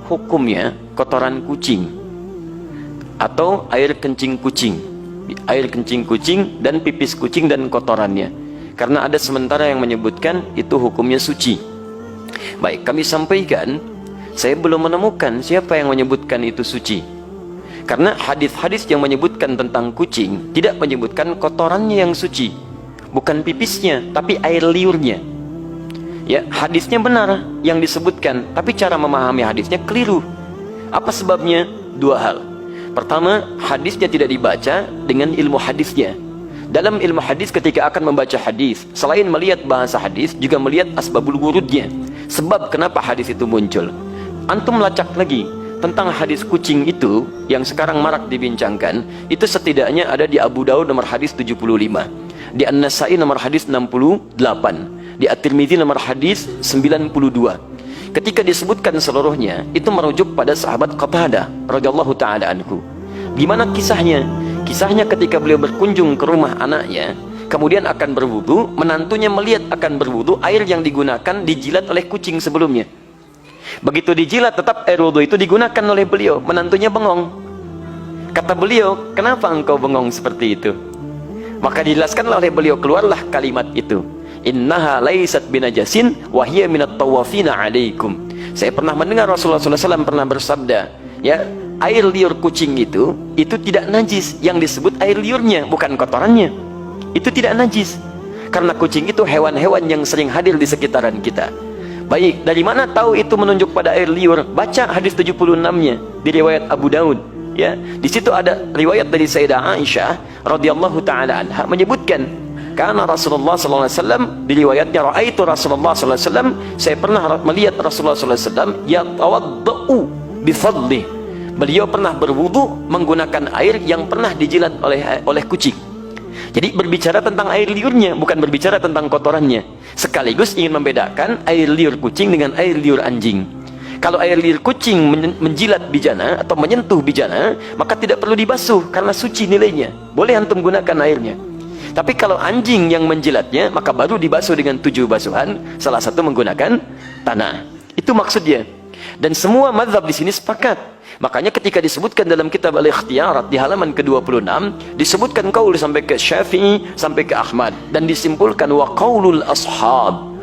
Hukumnya kotoran kucing atau air kencing kucing dan pipis kucing dan kotorannya, karena ada sementara yang menyebutkan itu hukumnya suci. Baik, kami sampaikan, saya belum menemukan siapa yang menyebutkan itu suci, karena hadis-hadis yang menyebutkan tentang kucing tidak menyebutkan kotorannya yang suci, bukan pipisnya tapi air liurnya. Ya, hadisnya benar yang disebutkan, tapi cara memahami hadisnya keliru. Apa sebabnya? Dua hal. Pertama, hadisnya tidak dibaca dengan ilmu hadisnya. Dalam ilmu hadis ketika akan membaca hadis, selain melihat bahasa hadis, juga melihat asbabul wurudnya, sebab kenapa hadis itu muncul. Antum lacak lagi tentang hadis kucing itu yang sekarang marak dibincangkan, itu setidaknya ada di Abu Daud nomor hadis 75, di An-Nasai nomor hadis 68, di At-Tirmidzi nomor hadis 92. Ketika disebutkan seluruhnya, itu merujuk pada sahabat Qatadah radhiyallahu taala anhu. Gimana kisahnya? Kisahnya ketika beliau berkunjung ke rumah anaknya, kemudian akan berwudu, menantunya melihat akan berwudu, air yang digunakan dijilat oleh kucing sebelumnya. Begitu dijilat, tetap air wudu itu digunakan oleh beliau. Menantunya bengong. Kata beliau, kenapa engkau bengong seperti itu? Maka dijelaskanlah oleh beliau, keluarlah kalimat itu, innaha laysat binajasin wa hiya minat tawafina alaikum. Saya pernah mendengar Rasulullah SAW pernah bersabda, ya, air liur kucing itu tidak najis. Yang disebut air liurnya, bukan kotorannya. Itu tidak najis, karena kucing itu hewan-hewan yang sering hadir di sekitaran kita. Baik, dari mana tahu itu menunjuk pada air liur? Baca hadis 76-nya di riwayat Abu Daud. Ya, di situ ada riwayat dari Sayyidah Aisyah radhiyallahu taala anha menyebutkan, karena Rasulullah SAW diriwayatnya, raaitu Rasulullah SAW, saya pernah melihat Rasulullah SAW yatawaddau bifadlih. Beliau pernah berwudu menggunakan air yang pernah dijilat oleh kucing. Jadi berbicara tentang air liurnya, bukan berbicara tentang kotorannya. Sekaligus ingin membedakan air liur kucing dengan air liur anjing. Kalau air liur kucing menjilat bijana atau menyentuh bijana, maka tidak perlu dibasuh karena suci nilainya. Boleh antum gunakan airnya. Tapi kalau anjing yang menjilatnya, maka baru dibasuh dengan 7 basuhan, salah satu menggunakan tanah. Itu maksudnya. Dan semua mazhab di sini sepakat. Makanya ketika disebutkan dalam kitab Al-Ikhtiyarat di halaman ke-26, disebutkan qaul sampai ke Syafi'i, sampai ke Ahmad, dan disimpulkan wa qaulul ashab.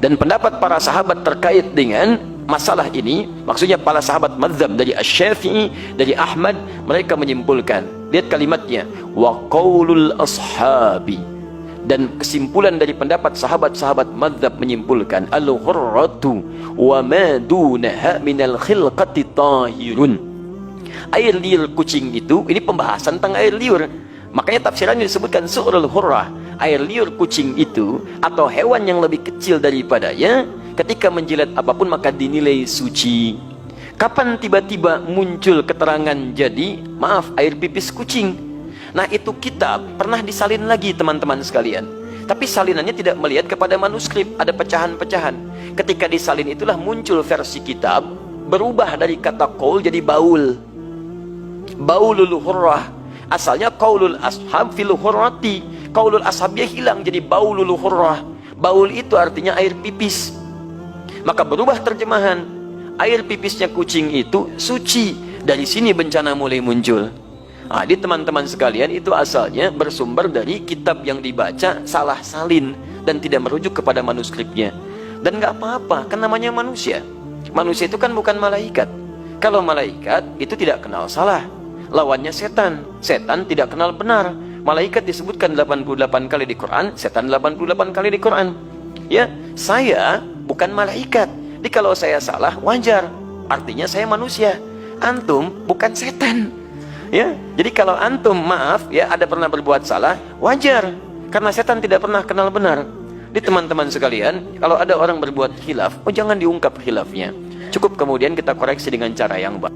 Dan pendapat para sahabat terkait dengan masalah ini, maksudnya para sahabat mazhab dari Asy-Syafi'i, dari Ahmad, mereka menyimpulkan, lihat kalimatnya, wa qaulul ashabi. Dan kesimpulan dari pendapat sahabat-sahabat mazhab menyimpulkan, al-ghurratu wa ma dunaha minal khilqati tahirun. Air liur kucing itu, ini pembahasan tentang air liur. Makanya tafsirannya disebutkan su'rul hurrah. Air liur kucing itu atau hewan yang lebih kecil daripadanya, ketika menjilat apapun maka dinilai suci. Kapan tiba-tiba muncul keterangan jadi, maaf, air pipis kucing? Nah, itu kitab pernah disalin lagi teman-teman sekalian. Tapi salinannya tidak melihat kepada manuskrip, ada pecahan-pecahan. Ketika disalin itulah muncul versi kitab, berubah dari kata qaul jadi baul. Baulul hurrah. Asalnya qaulul ashab fil hurrati. Qaulul ashabnya hilang jadi baulul hurrah. Baul itu artinya air pipis. Maka berubah terjemahan. Air pipisnya kucing itu suci. Dari sini bencana mulai muncul. Nah, di teman-teman sekalian, itu asalnya bersumber dari kitab yang dibaca salah salin dan tidak merujuk kepada manuskripnya. Dan nggak apa-apa, kan namanya manusia. Manusia itu kan bukan malaikat. Kalau malaikat itu tidak kenal salah. Lawannya setan. Setan tidak kenal benar. Malaikat disebutkan 88 kali di Quran, setan 88 kali di Quran. Ya, saya bukan malaikat. Jadi kalau saya salah wajar. Artinya saya manusia. Antum bukan setan. Ya, jadi kalau antum maaf ya ada pernah berbuat salah, wajar. Karena setan tidak pernah kenal benar. Di teman-teman sekalian, kalau ada orang berbuat khilaf, jangan diungkap khilafnya. Cukup kemudian kita koreksi dengan cara yang baik.